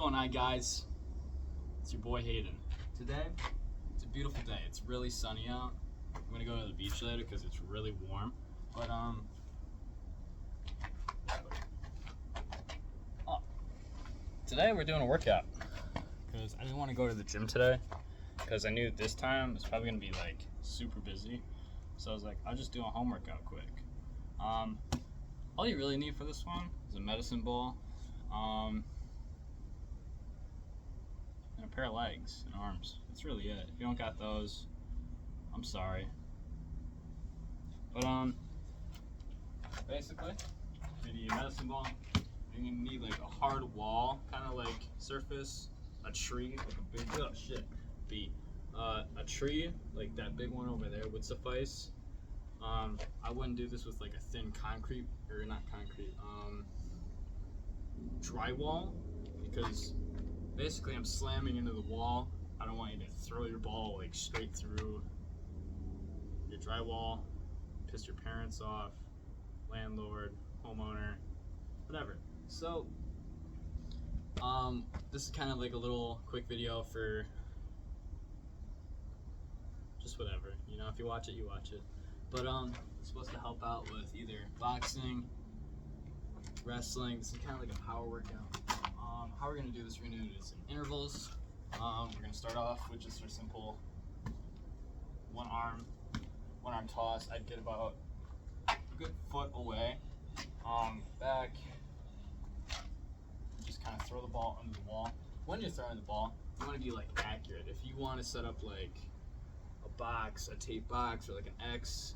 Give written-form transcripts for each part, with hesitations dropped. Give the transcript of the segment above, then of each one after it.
going on, guys? It's your boy Hayden. Today, it's a beautiful day. It's really sunny out. I'm gonna go to the beach later because it's really warm. But today we're doing a workout because I didn't want to go to the gym today because I knew this time it's probably gonna be like super busy. So I was like, I'll just do a home workout quick. All you really need for this one is a medicine ball, and a pair of legs and arms. That's really it. If you don't got those, I'm sorry. But basically, you need a medicine ball. You're gonna need like a hard wall, kind of like surface, a tree, like a big a tree like that big one over there would suffice. I wouldn't do this with like a thin concrete, or not concrete, drywall, because basically I'm slamming into the wall. I don't want you to throw your ball like straight through your drywall, piss your parents off, landlord, homeowner, whatever. So this is kind of like a little quick video for just whatever, you know, if you watch it, you watch it. But it's supposed to help out with either boxing, wrestling. This is kind of like a power workout. How we're gonna do this? We're gonna do this in intervals. We're gonna start off with just a simple one arm toss. I'd get about a good foot away, back. Just kind of throw the ball under the wall. When you're throwing the ball, you want to be like accurate. If you want to set up like a box, a tape box, or like an X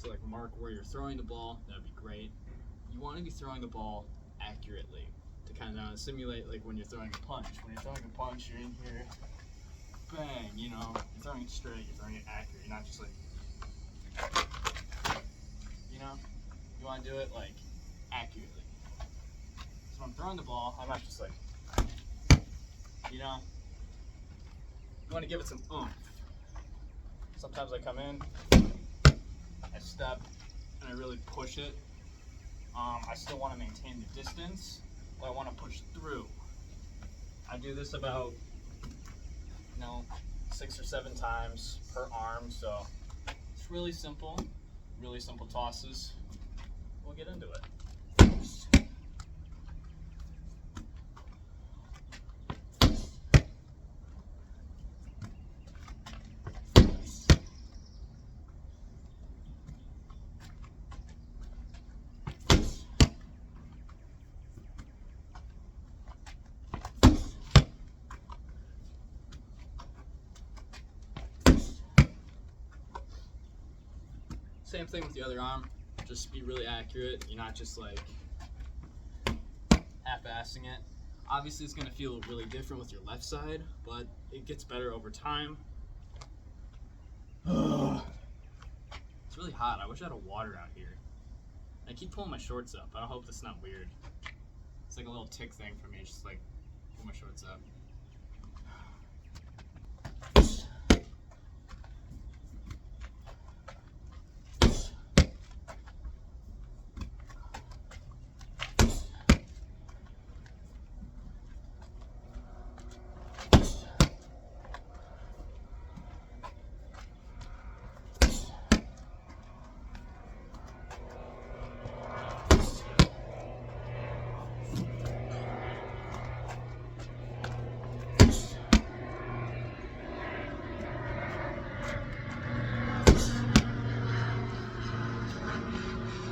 to like mark where you're throwing the ball, that'd be great. You want to be throwing the ball accurately to kind of simulate like when you're throwing a punch. When you're throwing a punch, you're in here, bang, you know, you're throwing it straight, you're throwing it accurate. You're not just like, you know, you want to do it like accurately. So when I'm throwing the ball, I'm not just like, you know, you want to give it some oomph. Sometimes I come in, I step, and I really push it. I still want to maintain the distance, but I want to push through. I do this about, 6 or 7 times per arm, so it's really simple tosses. We'll get into it. Same thing with the other arm, just be really accurate. You're not just like half-assing it. Obviously it's gonna feel really different with your left side, but it gets better over time. It's really hot. I wish I had a water out here. I keep pulling my shorts up. I hope that's not weird. It's like a little tick thing for me, just like pull my shorts up.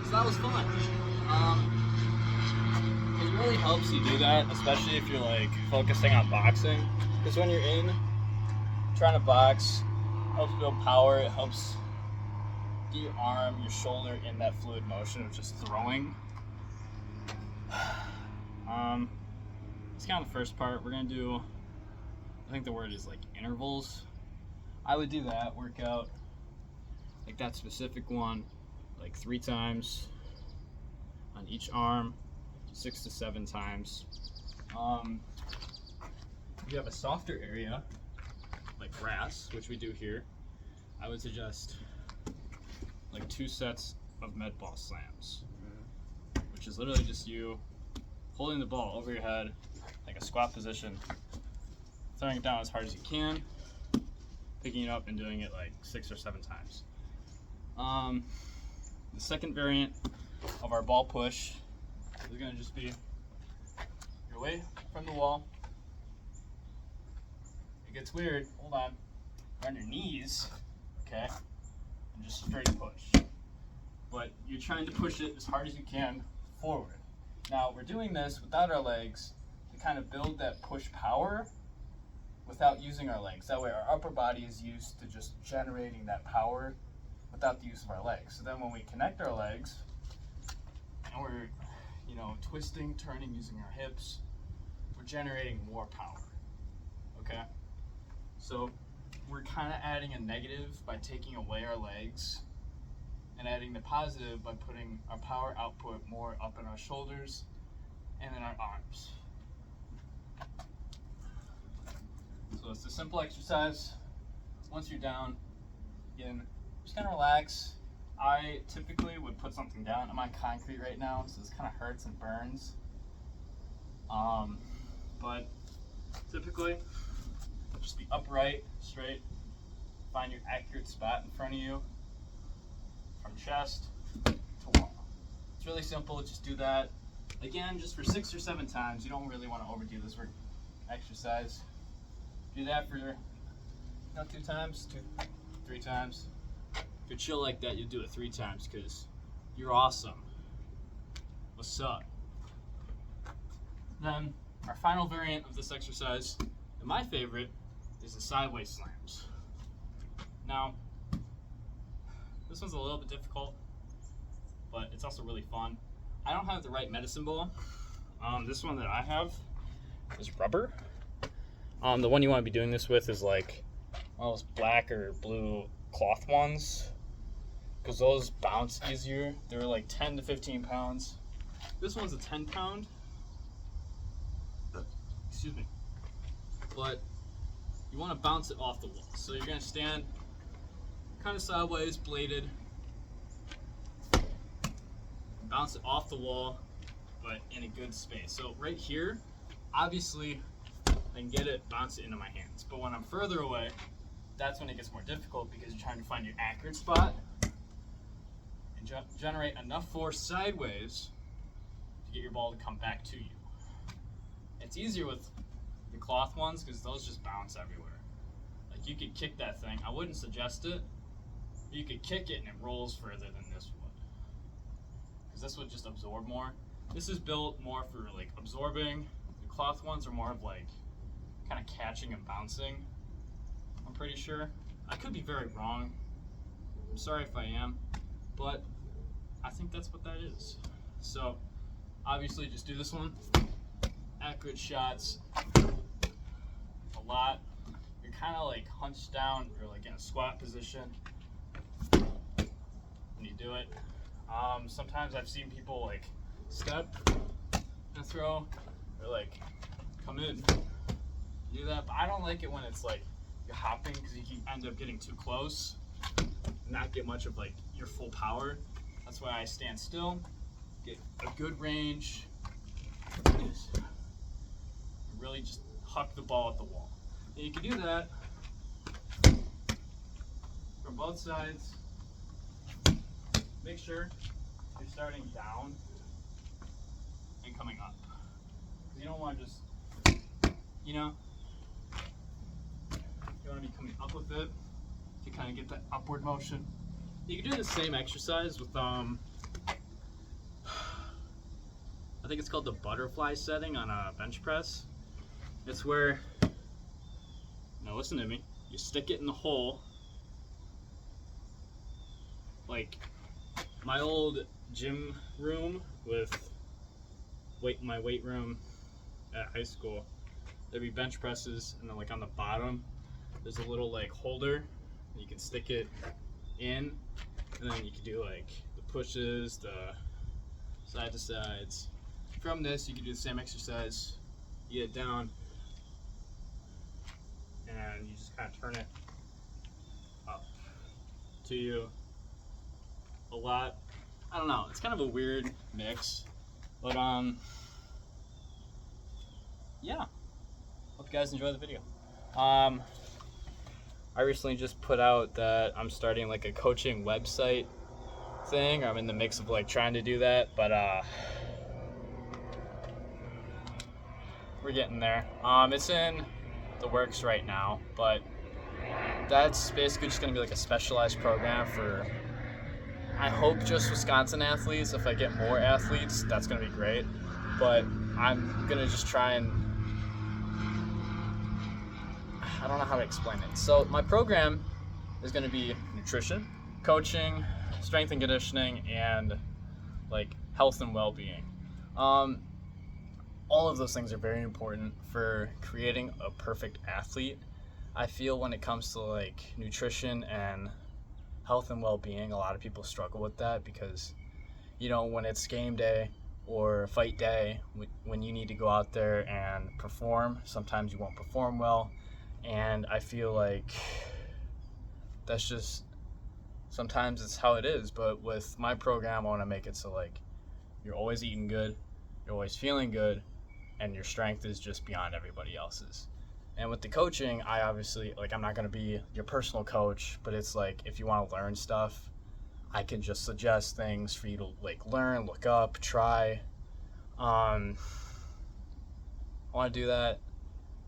So that was fun. It really helps you do that, especially if you're like focusing on boxing. Because when you're trying to box, it helps build power. It helps get your arm, your shoulder in that fluid motion of just throwing. It's kind of the first part. We're gonna do, I think the word is like intervals. I would do that workout, like that specific one, like 3 times on each arm, 6 to 7 times. If you have a softer area, like grass, which we do here, I would suggest like 2 sets of med ball slams, which is literally just you holding the ball over your head like like a squat position, throwing it down as hard as you can, picking it up and doing it like 6 or 7 times. The second variant of our ball push is going to just be you're away from the wall. It gets weird. Hold on. You're on your knees, okay, and just straight push. But you're trying to push it as hard as you can forward. Now we're doing this without our legs to kind of build that push power without using our legs. That way our upper body is used to just generating that power without the use of our legs. So then when we connect our legs and we're, twisting, turning using our hips, we're generating more power, okay? So we're kind of adding a negative by taking away our legs and adding the positive by putting our power output more up in our shoulders and in our arms. So it's a simple exercise. Once you're down, again, just kind of relax. I typically would put something down. I'm on concrete right now, so this kind of hurts and burns. But typically, just be upright, straight. Find your accurate spot in front of you, from chest to wall. It's really simple. Just do that. Again, just for 6 or 7 times. You don't really want to overdo this exercise. Do that for 2 times, 3 times. If you're chill like that, you'll do it 3 times because you're awesome. What's up? Then our final variant of this exercise, and my favorite, is the sideways slams. Now, this one's a little bit difficult, but it's also really fun. I don't have the right medicine ball. This one that I have is rubber. The one you want to be doing this with is like one of those black or blue cloth ones, because those bounce easier. They're like 10 to 15 pounds. This one's a 10 pound. Excuse me. But you want to bounce it off the wall. So you're going to stand kind of sideways, bladed. Bounce it off the wall, but in a good space. So right here, obviously, I can get it, bounce it into my hands. But when I'm further away, that's when it gets more difficult because you're trying to find your accurate spot and generate enough force sideways to get your ball to come back to you. It's easier with the cloth ones because those just bounce everywhere. Like you could kick that thing. I wouldn't suggest it. You could kick it and it rolls further than this would. Because this would just absorb more. This is built more for like absorbing. The cloth ones are more of like kind of catching and bouncing. I'm pretty sure. I could be very wrong. I'm sorry if I am, but I think that's what that is. So obviously just do this one. Accurate shots. A lot. You're kind of like hunched down or like in a squat position when you do it. Sometimes I've seen people like step and throw or like come in. Do that, but I don't like it when it's like you're hopping because you can end up getting too close and not get much of like your full power. That's why I stand still, get a good range, and really just huck the ball at the wall. And you can do that from both sides. Make sure you're starting down and coming up. Because you don't want to just, you want to be coming up with it to kind of get that upward motion. You can do the same exercise with, I think it's called the butterfly setting on a bench press. It's where, now listen to me, you stick it in the hole, like my old gym room with my weight room at high school. There'd be bench presses, and then like on the bottom, there's a little like holder, and you can stick it in, and then you can do like the pushes, the side to sides. From this, you can do the same exercise. You get it down, and you just kind of turn it up to you a lot. I don't know. It's kind of a weird mix, but yeah, hope you guys enjoy the video. I recently just put out that I'm starting like a coaching website thing. I'm in the mix of like trying to do that, but we're getting there. It's in the works right now, but that's basically just gonna be like a specialized program for, I hope, just Wisconsin athletes. If I get more athletes, that's gonna be great. But I'm gonna just try and, I don't know how to explain it. So my program is gonna be nutrition, coaching, strength and conditioning, and like health and well-being. All of those things are very important for creating a perfect athlete. I feel when it comes to like nutrition and health and well-being, a lot of people struggle with that because, you know, when it's game day or fight day, when you need to go out there and perform, sometimes you won't perform well. And I feel like that's just, sometimes it's how it is. But with my program, I want to make it so like you're always eating good, you're always feeling good, and your strength is just beyond everybody else's. And with the coaching, I obviously, like, I'm not going to be your personal coach, but it's like if you want to learn stuff, I can just suggest things for you to like learn, look up, try. I want to do that.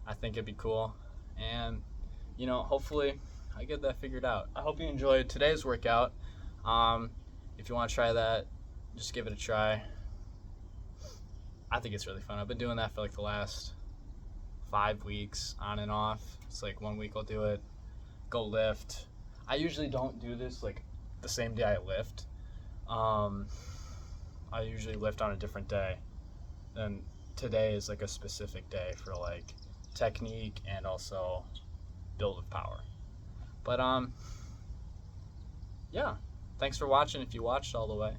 I think it'd be cool. And, you know, hopefully I get that figured out. I hope you enjoyed today's workout. If you want to try that, just give it a try. I think it's really fun. I've been doing that for like the last 5 weeks on and off. It's like 1 week I'll do it, go lift. I usually don't do this like the same day I lift. I usually lift on a different day. And today is like a specific day for like technique and also build of power. But yeah, thanks for watching if you watched all the way.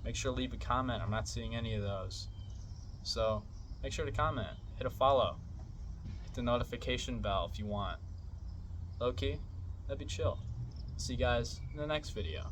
Make sure to leave a comment. I'm not seeing any of those. So make sure to comment, hit a follow, hit the notification bell if you want. Low key, that'd be chill. See you guys in the next video.